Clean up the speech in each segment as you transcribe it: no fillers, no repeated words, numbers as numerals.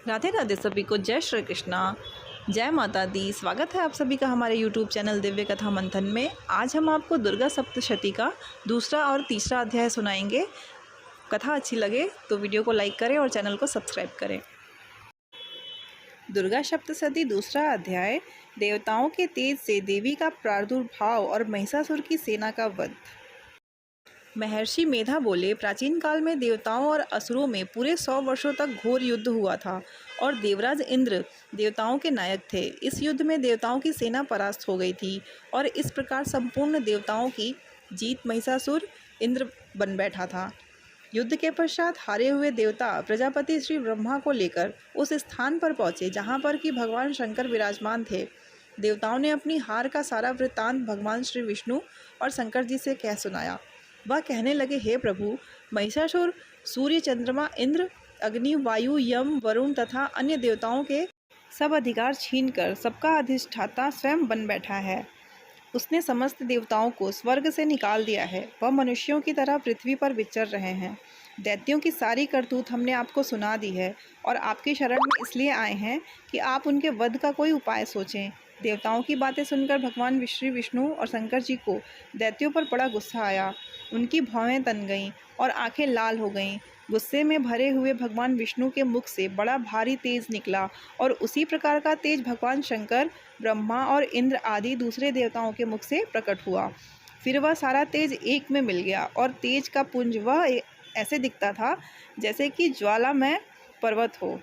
राधे राधे सभी को, जय श्री कृष्णा, जय माता दी। स्वागत है आप सभी का हमारे यूट्यूब चैनल दिव्य कथा मंथन में। आज हम आपको दुर्गा सप्तशती का दूसरा और तीसरा अध्याय सुनाएंगे। कथा अच्छी लगे तो वीडियो को लाइक करें और चैनल को सब्सक्राइब करें। दुर्गा सप्तशती दूसरा अध्याय, देवताओं के तेज से देवी का प्रादुर्भाव और महिषासुर की सेना का वध। महर्षि मेधा बोले, प्राचीन काल में देवताओं और असुरों में पूरे 100 वर्षों तक घोर युद्ध हुआ था और देवराज इंद्र देवताओं के नायक थे। इस युद्ध में देवताओं की सेना परास्त हो गई थी और इस प्रकार संपूर्ण देवताओं की जीत महिषासुर इंद्र बन बैठा था। युद्ध के पश्चात हारे हुए देवता प्रजापति श्री ब्रह्मा को लेकर उस स्थान पर पहुँचे जहाँ पर कि भगवान शंकर विराजमान थे। देवताओं ने अपनी हार का सारा वृत्तांत भगवान श्री विष्णु और शंकर जी से कह सुनाया। वह कहने लगे, हे प्रभु, महिषासुर सूर्य, चंद्रमा, इंद्र, अग्नि, वायु, यम, वरुण तथा अन्य देवताओं के सब अधिकार छीनकर सबका अधिष्ठाता स्वयं बन बैठा है। उसने समस्त देवताओं को स्वर्ग से निकाल दिया है। वह मनुष्यों की तरह पृथ्वी पर विचर रहे हैं। दैत्यों की सारी करतूत हमने आपको सुना दी है और आपकी शरण में इसलिए आए हैं कि आप उनके वध का कोई उपाय सोचें। देवताओं की बातें सुनकर भगवान श्री विष्णु और शंकर जी को दैत्यों पर बड़ा गुस्सा आया। उनकी भौहें तन गईं और आंखें लाल हो गईं। गुस्से में भरे हुए भगवान विष्णु के मुख से बड़ा भारी तेज निकला और उसी प्रकार का तेज भगवान शंकर, ब्रह्मा और इंद्र आदि दूसरे देवताओं के मुख से प्रकट हुआ। फिर वह सारा तेज एक में मिल गया और तेज का पुंज वह ऐसे दिखता था जैसे कि ज्वालामय पर्वत हो।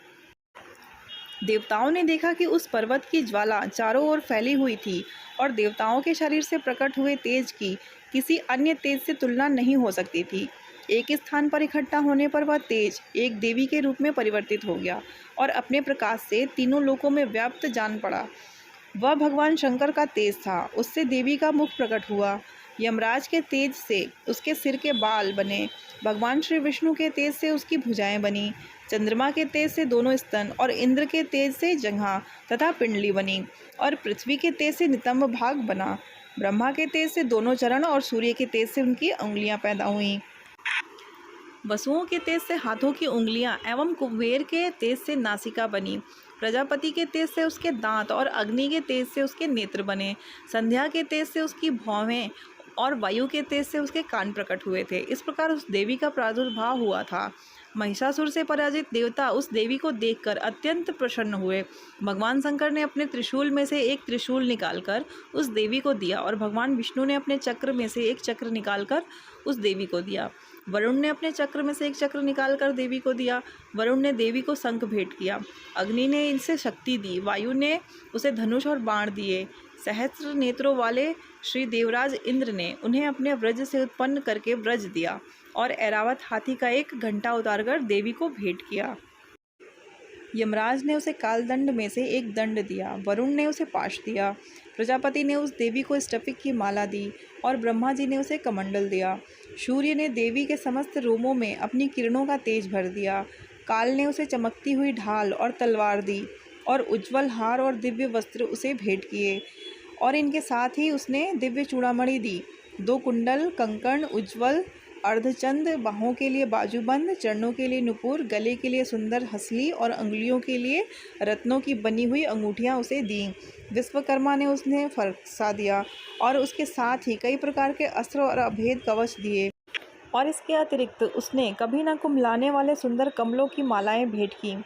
देवताओं ने देखा कि उस पर्वत की ज्वाला चारों ओर फैली हुई थी और देवताओं के शरीर से प्रकट हुए तेज की किसी अन्य तेज से तुलना नहीं हो सकती थी। एक स्थान पर इकट्ठा होने पर वह तेज एक देवी के रूप में परिवर्तित हो गया और अपने प्रकाश से तीनों लोकों में व्याप्त जान पड़ा। वह भगवान शंकर का तेज था। उससे देवी का मुख प्रकट हुआ। यमराज के तेज से उसके सिर के बाल बने। भगवान श्री विष्णु के तेज से उसकी भुजाएं बनी। चंद्रमा के तेज से दोनों स्तन और इंद्र के तेज से जंघा तथा पिंडली बनी और पृथ्वी के तेज से नितंब भाग बना। ब्रह्मा के तेज से दोनों चरण और सूर्य के तेज से उनकी उंगलियां पैदा हुईं। वसुओं के तेज से हाथों की उंगलियां एवं कुबेर के तेज से नासिका बनी। प्रजापति के तेज से उसके दांत और अग्नि के तेज से उसके नेत्र बने। संध्या के तेज से उसकी भौहें और वायु के तेज से उसके कान प्रकट हुए थे। इस प्रकार उस देवी का प्रादुर्भाव हुआ था। महिषासुर से पराजित देवता उस देवी को देखकर अत्यंत प्रसन्न हुए। भगवान शंकर ने अपने त्रिशूल में से एक त्रिशूल निकालकर उस देवी को दिया और भगवान विष्णु ने अपने चक्र में से एक चक्र निकालकर उस देवी को दिया। वरुण ने अपने चक्र में से एक चक्र निकालकर देवी को दिया। वरुण ने देवी को शंख भेंट किया। अग्नि ने इनसे शक्ति दी। वायु ने उसे धनुष और बाण दिए। सहस्त्र नेत्रों वाले श्री देवराज इंद्र ने उन्हें अपने व्रज से उत्पन्न करके व्रज दिया और ऐरावत हाथी का एक घंटा उतारकर देवी को भेंट किया। यमराज ने उसे कालदंड में से एक दंड दिया। वरुण ने उसे पाश दिया। प्रजापति ने उस देवी को स्टपिक की माला दी और ब्रह्मा जी ने उसे कमंडल दिया। सूर्य ने देवी के समस्त रोमों में अपनी किरणों का तेज भर दिया। काल ने उसे चमकती हुई ढाल और तलवार दी और उज्ज्वल हार और दिव्य वस्त्र उसे भेंट किए और इनके साथ ही उसने दिव्य चूड़ामणि दी। 2 कुंडल, कंकण, उज्ज्वल अर्धचंद, बाहों के लिए बाजूबंद, चरणों के लिए नुपुर, गले के लिए सुंदर हसली और अंगुलियों के लिए रत्नों की बनी हुई अंगूठियां उसे दीं। विश्वकर्मा ने उसने फरसा दिया और उसके साथ ही कई प्रकार के अस्त्र और अभेद कवच दिए और इसके अतिरिक्त उसने कभी न कुम्हलाने वाले सुंदर कमलों की मालाएं भेंट की।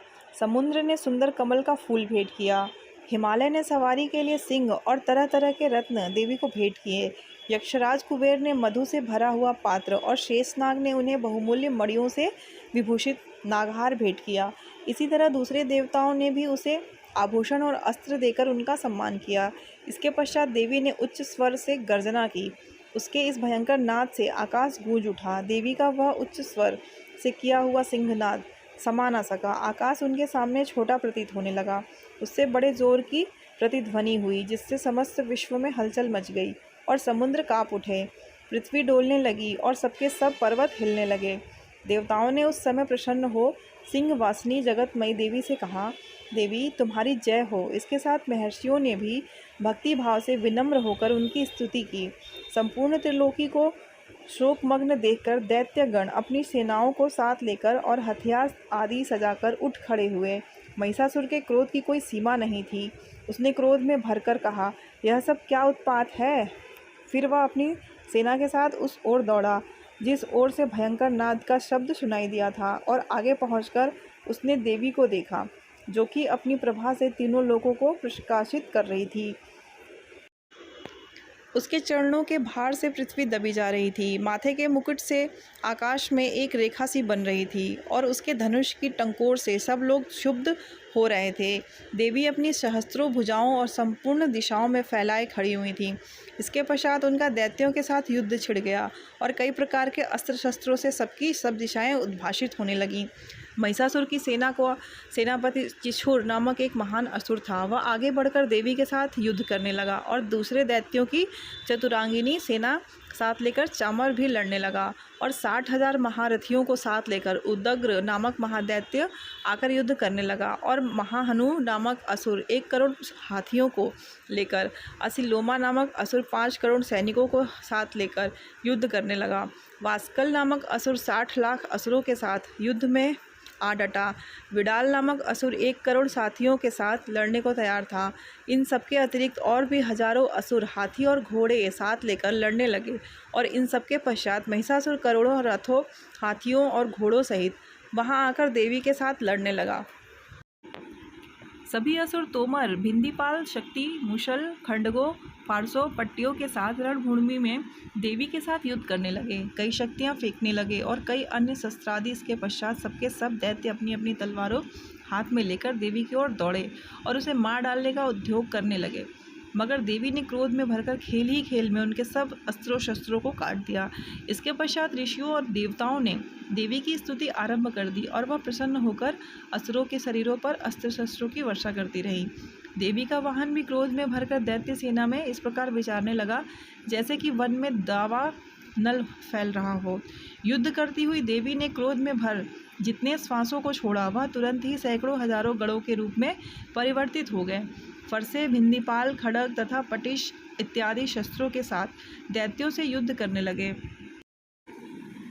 समुद्र ने सुंदर कमल का फूल भेंट किया। हिमालय ने सवारी के लिए सिंह और तरह तरह के रत्न देवी को भेंट किए। यक्षराज कुबेर ने मधु से भरा हुआ पात्र और शेषनाग ने उन्हें बहुमूल्य मणियों से विभूषित नागहार भेंट किया। इसी तरह दूसरे देवताओं ने भी उसे आभूषण और अस्त्र देकर उनका सम्मान किया। इसके पश्चात देवी ने उच्च स्वर से गर्जना की। उसके इस भयंकर नाद से आकाश गूंज उठा। देवी का वह उच्च स्वर से किया हुआ सिंहनाद समा न सका। आकाश उनके सामने छोटा प्रतीत होने लगा। उससे बड़े जोर की प्रतिध्वनि हुई जिससे समस्त विश्व में हलचल मच गई और समुद्र काँप उठे। पृथ्वी डोलने लगी और सबके सब पर्वत हिलने लगे। देवताओं ने उस समय प्रसन्न हो सिंह वासिनी जगतमयी देवी से कहा, देवी तुम्हारी जय हो। इसके साथ महर्षियों ने भी भक्ति भाव से विनम्र होकर उनकी स्तुति की। संपूर्ण त्रिलोकी को शोकमग्न देखकर दैत्यगण अपनी सेनाओं को साथ लेकर और हथियार आदि सजाकर उठ खड़े हुए। महिषासुर के क्रोध की कोई सीमा नहीं थी। उसने क्रोध में भरकर कहा, यह सब क्या उत्पात है। फिर वह अपनी सेना के साथ उस ओर दौड़ा जिस ओर से भयंकर नाद का शब्द सुनाई दिया था, और आगे पहुंचकर उसने देवी को देखा जो कि अपनी प्रभा से तीनों लोगों को प्रकाशित कर रही थी। उसके चरणों के भार से पृथ्वी दबी जा रही थी। माथे के मुकुट से आकाश में एक रेखा सी बन रही थी और उसके धनुष की टंकोर से सब लोग क्षुब्ध हो रहे थे। देवी अपनी सहस्त्रों भुजाओं और संपूर्ण दिशाओं में फैलाए खड़ी हुई थी। इसके पश्चात उनका दैत्यों के साथ युद्ध छिड़ गया और कई प्रकार के अस्त्र शस्त्रों से सबकी सब दिशाएं उद्भाषित होने लगीं। महिषासुर की सेना को सेनापति चिछुर नामक एक महान असुर था। वह आगे बढ़कर देवी के साथ युद्ध करने लगा और दूसरे दैत्यों की चतुरांगिनी सेना साथ लेकर चामर भी लड़ने लगा और 60,000 महारथियों को साथ लेकर उदग्र नामक महादैत्य आकर युद्ध करने लगा और महाहनु नामक असुर 1 करोड़ हाथियों को लेकर, असिलोमा नामक असुर 5 करोड़ सैनिकों को साथ लेकर युद्ध करने लगा। वास्कल नामक असुर 60 लाख असुरों के साथ युद्ध में आ डटा। विडाल नामक असुर 1 करोड़ साथियों के साथ लड़ने को तैयार था। इन सबके अतिरिक्त और भी हजारों असुर हाथी और घोड़े साथ लेकर लड़ने लगे और इन सबके पश्चात महिषासुर करोड़ों रथों, हाथियों और घोड़ों सहित वहां आकर देवी के साथ लड़ने लगा। सभी असुर तोमर, भिंदीपाल, शक्ति, मुशल, खंडगों, फारसों, पट्टियों के साथ रणभूमि में देवी के साथ युद्ध करने लगे। कई शक्तियां फेंकने लगे और कई अन्य शस्त्रादि। इसके पश्चात सबके सब दैत्य अपनी अपनी तलवारों हाथ में लेकर देवी की ओर दौड़े और उसे मार डालने का उद्योग करने लगे। मगर देवी ने क्रोध में भरकर खेल ही खेल में उनके सब अस्त्रों शस्त्रों को काट दिया। इसके पश्चात ऋषियों और देवताओं ने देवी की स्तुति आरंभ कर दी और वह प्रसन्न होकर असुरों के शरीरों पर अस्त्र शस्त्रों की वर्षा करती रही। देवी का वाहन भी क्रोध में भरकर दैत्य सेना में इस प्रकार विचारने लगा जैसे कि वन में दावा नल फैल रहा हो। युद्ध करती हुई देवी ने क्रोध में भर जितने श्वासों को छोड़ा वह तुरंत ही सैकड़ों हजारों गढ़ों के रूप में परिवर्तित हो गए। फरसे, भिंदीपाल, खड़ग तथा पटिश इत्यादि शस्त्रों के साथ दैत्यों से युद्ध करने लगे।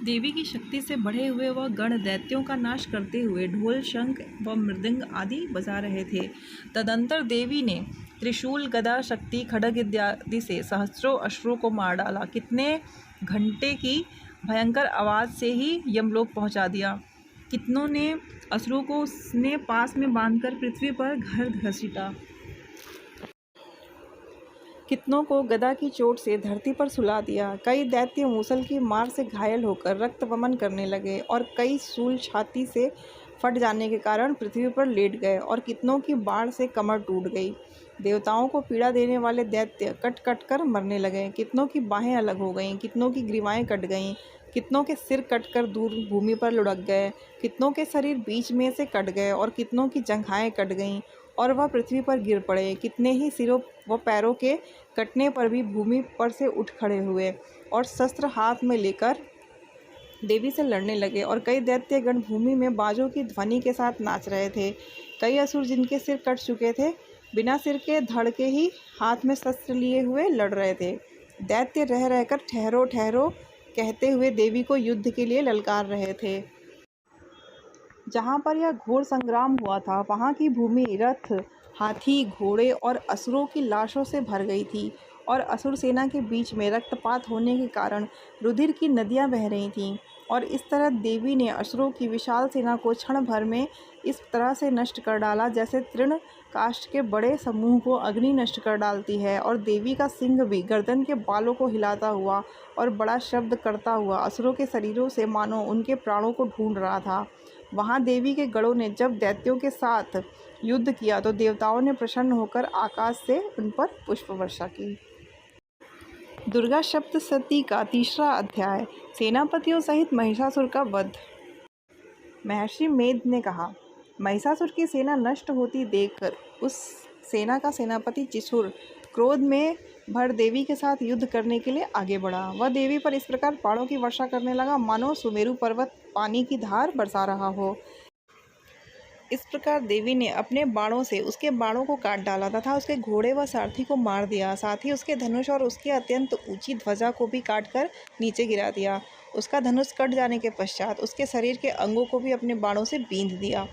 देवी की शक्ति से बढ़े हुए वह गण दैत्यों का नाश करते हुए ढोल, शंख व मृदंग आदि बजा रहे थे। तदंतर देवी ने त्रिशूल, गदा, शक्ति, खड्ग इत्यादि से सहस्रों असुरों को मार डाला। कितने घंटे की भयंकर आवाज़ से ही यमलोक पहुंचा दिया। कितनों ने असुरों को उसने पास में बांधकर पृथ्वी पर घर घसीटा। कितनों को गदा की चोट से धरती पर सुला दिया। कई दैत्य मूसल की मार से घायल होकर रक्त वमन करने लगे और कई शूल छाती से फट जाने के कारण पृथ्वी पर लेट गए और कितनों की बाढ़ से कमर टूट गई। देवताओं को पीड़ा देने वाले दैत्य कट कट कर मरने लगे। कितनों की बाहें अलग हो गईं, कितनों की ग्रीवाएं कट गईं, कितनों के सिर कटकर दूर भूमि पर लुढ़क गए, कितनों के शरीर बीच में से कट गए और कितनों की जंघाएं कट गईं और वह पृथ्वी पर गिर पड़े। कितने ही सिरों व पैरों के कटने पर भी भूमि पर से उठ खड़े हुए और शस्त्र हाथ में लेकर देवी से लड़ने लगे और कई दैत्यगण भूमि में बाजों की ध्वनि के साथ नाच रहे थे। कई असुर जिनके सिर कट चुके थे बिना सिर के धड़ के ही हाथ में शस्त्र लिए हुए लड़ रहे थे। दैत्य रह रहकर ठहरो ठहरो कहते हुए देवी को युद्ध के लिए ललकार रहे थे। जहाँ पर यह घोर संग्राम हुआ था वहाँ की भूमि रथ, हाथी, घोड़े और असुरों की लाशों से भर गई थी और असुर सेना के बीच में रक्तपात होने के कारण रुधिर की नदियाँ बह रही थीं। और इस तरह देवी ने असुरों की विशाल सेना को क्षण भर में इस तरह से नष्ट कर डाला जैसे तृण काष्ठ के बड़े समूह को अग्नि नष्ट कर डालती है। और देवी का सिंह भी गर्दन के बालों को हिलाता हुआ और बड़ा शब्द करता हुआ असुरों के शरीरों से मानो उनके प्राणों को ढूंढ रहा था। वहाँ देवी के गणों ने जब दैत्यों के साथ युद्ध किया तो देवताओं ने प्रसन्न होकर आकाश से उन पर पुष्प वर्षा की। दुर्गा सप्तशती का 3रा अध्याय। सेनापतियों सहित महिषासुर का वध। महर्षि मेध ने कहा, महिषासुर की सेना नष्ट होती देखकर उस सेना का सेनापति चिछुर क्रोध में भर देवी के साथ युद्ध करने के लिए आगे बढ़ा। वह देवी पर इस प्रकार बाणों की वर्षा करने लगा मानो सुमेरु पर्वत पानी की धार बरसा रहा हो। इस प्रकार देवी ने अपने बाणों से उसके बाणों को काट डाला तथा उसके घोड़े व सारथी को मार दिया। साथ ही उसके धनुष और उसकी अत्यंत ऊंची ध्वजा को भी काटकर नीचे गिरा दिया। उसका धनुष कट जाने के पश्चात उसके शरीर के अंगों को भी अपने बाणों से बींध दिया।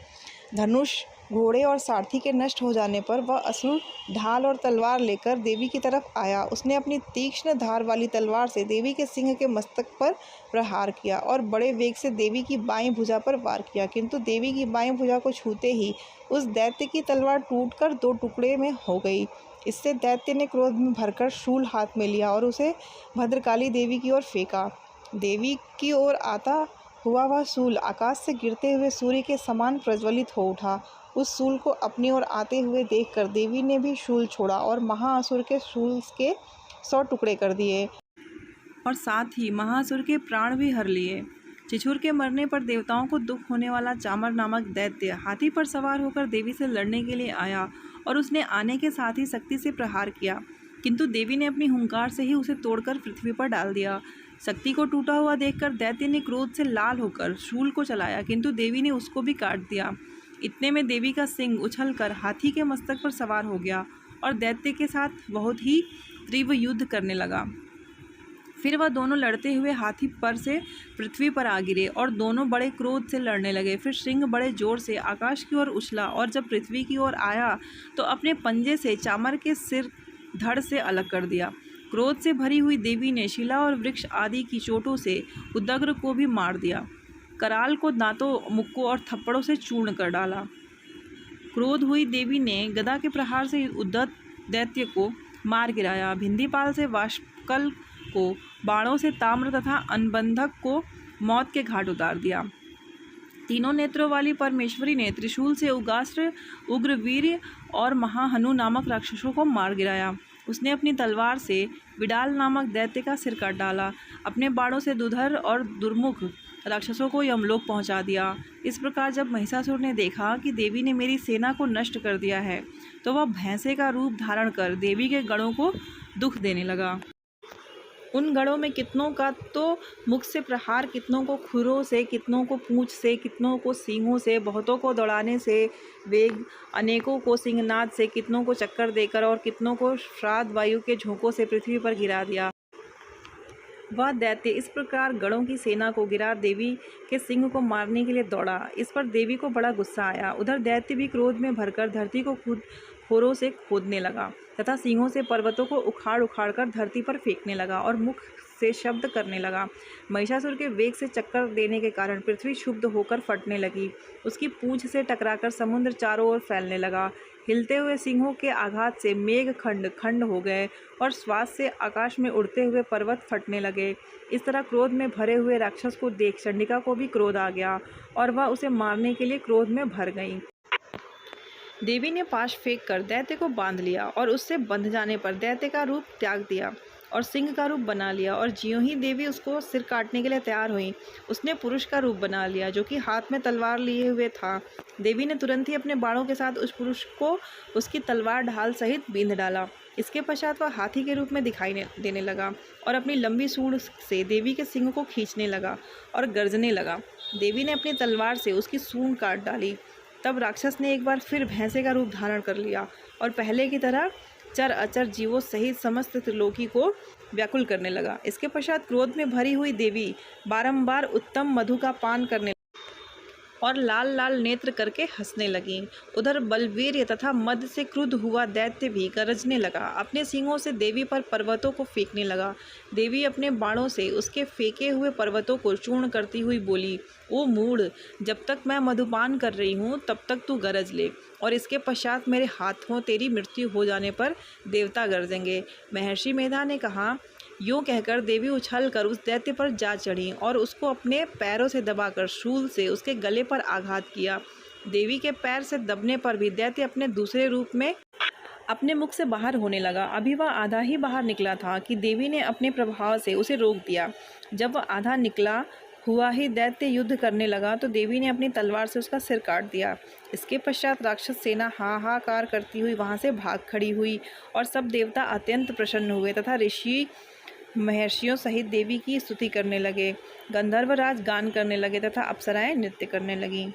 धनुष, घोड़े और सारथी के नष्ट हो जाने पर वह असुर ढाल और तलवार लेकर देवी की तरफ आया। उसने अपनी तीक्ष्ण धार वाली तलवार से देवी के सिंह के मस्तक पर प्रहार किया और बड़े वेग से देवी की बाईं भुजा पर वार किया, किंतु देवी की बाईं भुजा को छूते ही उस दैत्य की तलवार टूटकर 2 टुकड़े में हो गई। इससे दैत्य ने क्रोध में भरकर शूल हाथ में लिया और उसे भद्रकाली देवी की ओर फेंका। देवी की ओर आता हुआ वह शूल आकाश से गिरते हुए सूर्य के समान प्रज्वलित हो उठा। उस शूल को अपनी ओर आते हुए देखकर देवी ने भी शूल छोड़ा और महाअसुर के शूल के 100 टुकड़े कर दिए और साथ ही महाअसुर के प्राण भी हर लिए। चिछुर के मरने पर देवताओं को दुख होने वाला चामर नामक दैत्य हाथी पर सवार होकर देवी से लड़ने के लिए आया और उसने आने के साथ ही शक्ति से प्रहार किया, किंतु देवी ने अपनी हुंकार से ही उसे तोड़कर पृथ्वी पर डाल दिया। शक्ति को टूटा हुआ देखकर दैत्य ने क्रोध से लाल होकर शूल को चलाया, किंतु देवी ने उसको भी काट दिया। इतने में देवी का सिंह उछलकर हाथी के मस्तक पर सवार हो गया और दैत्य के साथ बहुत ही तीव्र युद्ध करने लगा। फिर वह दोनों लड़ते हुए हाथी पर से पृथ्वी पर आ गिरे और दोनों बड़े क्रोध से लड़ने लगे। फिर सिंह बड़े जोर से आकाश की ओर उछला और जब पृथ्वी की ओर आया तो अपने पंजे से चामर के सिर धड़ से अलग कर दिया। क्रोध से भरी हुई देवी ने शिला और वृक्ष आदि की चोटों से उदग्र को भी मार दिया। कराल को दांतों, मुक्कों और थप्पड़ों से चूर्ण कर डाला। क्रोध हुई देवी ने गदा के प्रहार से उद्धत दैत्य को मार गिराया। भिंदीपाल से वाष्पकल को बाणों से ताम्र तथा अनबंधक को मौत के घाट उतार दिया। तीनों नेत्रों वाली परमेश्वरी ने त्रिशूल से उगास्त्र, उग्रवीर्य और महाहनु नामक राक्षसों को मार गिराया। उसने अपनी तलवार से विडाल नामक दैत्य का सिर काट डाला। अपने बाणों से दुधर और दुर्मुख राक्षसों को यमलोक पहुंचा दिया। इस प्रकार जब महिषासुर ने देखा कि देवी ने मेरी सेना को नष्ट कर दिया है, तो वह भैंसे का रूप धारण कर देवी के गणों को दुख देने लगा। उन गणों में कितनों का तो मुख से प्रहार, कितनों को खुरों से, कितनों को पूंछ से, कितनों को सींगों से, बहुतों को दौड़ाने से वेग, अनेकों को सिंहनाद से, कितनों को चक्कर देकर और कितनों को श्राद्ध वायु के झोंकों से पृथ्वी पर गिरा दिया। वह दैत्य इस प्रकार गणों की सेना को गिरा देवी के सिंह को मारने के लिए दौड़ा। इस पर देवी को बड़ा गुस्सा आया। उधर दैत्य भी क्रोध में भरकर धरती को खोरों से खोदने लगा तथा सिंहों से पर्वतों को उखाड़ उखाड़ कर धरती पर फेंकने लगा और मुख से शब्द करने लगा। महिषासुर के वेग से चक्कर देने के कारण पृथ्वी क्षुब्ध होकर फटने लगी। उसकी पूंछ से टकराकर समुद्र चारों ओर फैलने लगा। हिलते हुए सिंहों के आघात से मेघ खंड खंड हो गए और श्वास से आकाश में उड़ते हुए पर्वत फटने लगे। इस तरह क्रोध में भरे हुए राक्षस को देख चंडिका को भी क्रोध आ गया और वह उसे मारने के लिए क्रोध में भर गई। देवी ने पाश फेंक कर दैत्य को बांध लिया और उससे बंध जाने पर दैत्य का रूप त्याग दिया और सिंह का रूप बना लिया। और ज्यों ही देवी उसको सिर काटने के लिए तैयार हुई, उसने पुरुष का रूप बना लिया जो कि हाथ में तलवार लिए हुए था। देवी ने तुरंत ही अपने बाणों के साथ उस पुरुष को उसकी तलवार ढाल सहित बींध डाला। इसके पश्चात वह हाथी के रूप में दिखाई देने लगा और अपनी लंबी सूंड से देवी के सिंह को खींचने लगा और गर्जने लगा। देवी ने अपनी तलवार से उसकी सूंड काट डाली। तब राक्षस ने एक बार फिर भैंसे का रूप धारण कर लिया और पहले की तरह चर अचर जीवों सहित समस्त त्रिलोकी को व्याकुल करने लगा। इसके पश्चात क्रोध में भरी हुई देवी बारंबार उत्तम मधु का पान करने और लाल लाल नेत्र करके हंसने लगी। उधर बलवीर तथा मद से क्रुद्ध हुआ दैत्य भी गरजने लगा। अपने सींगों से देवी पर पर्वतों को फेंकने लगा। देवी अपने बाणों से उसके फेंके हुए पर्वतों को चूर्ण करती हुई बोली, ओ मूढ़, जब तक मैं मधुपान कर रही हूँ तब तक तू गरज ले, और इसके पश्चात मेरे हाथों तेरी मृत्यु हो जाने पर देवता गरजेंगे। महर्षि मेधा ने कहा। यूँ कहकर देवी उछलकर उस दैत्य पर जा चढ़ी और उसको अपने पैरों से दबाकर शूल से उसके गले पर आघात किया। देवी के पैर से दबने पर भी दैत्य अपने दूसरे रूप में अपने मुख से बाहर होने लगा। अभी वह आधा ही बाहर निकला था कि देवी ने अपने प्रभाव से उसे रोक दिया। जब वह आधा निकला हुआ ही दैत्य युद्ध करने लगा तो देवी ने अपनी तलवार से उसका सिर काट दिया। इसके पश्चात राक्षस सेना हाहाकार करती हुई वहाँ से भाग खड़ी हुई और सब देवता अत्यंत प्रसन्न हुए तथा ऋषि महर्षियों सहित देवी की स्तुति करने लगे। गंधर्वराज गान करने लगे तथा अप्सराएं नृत्य करने लगीं।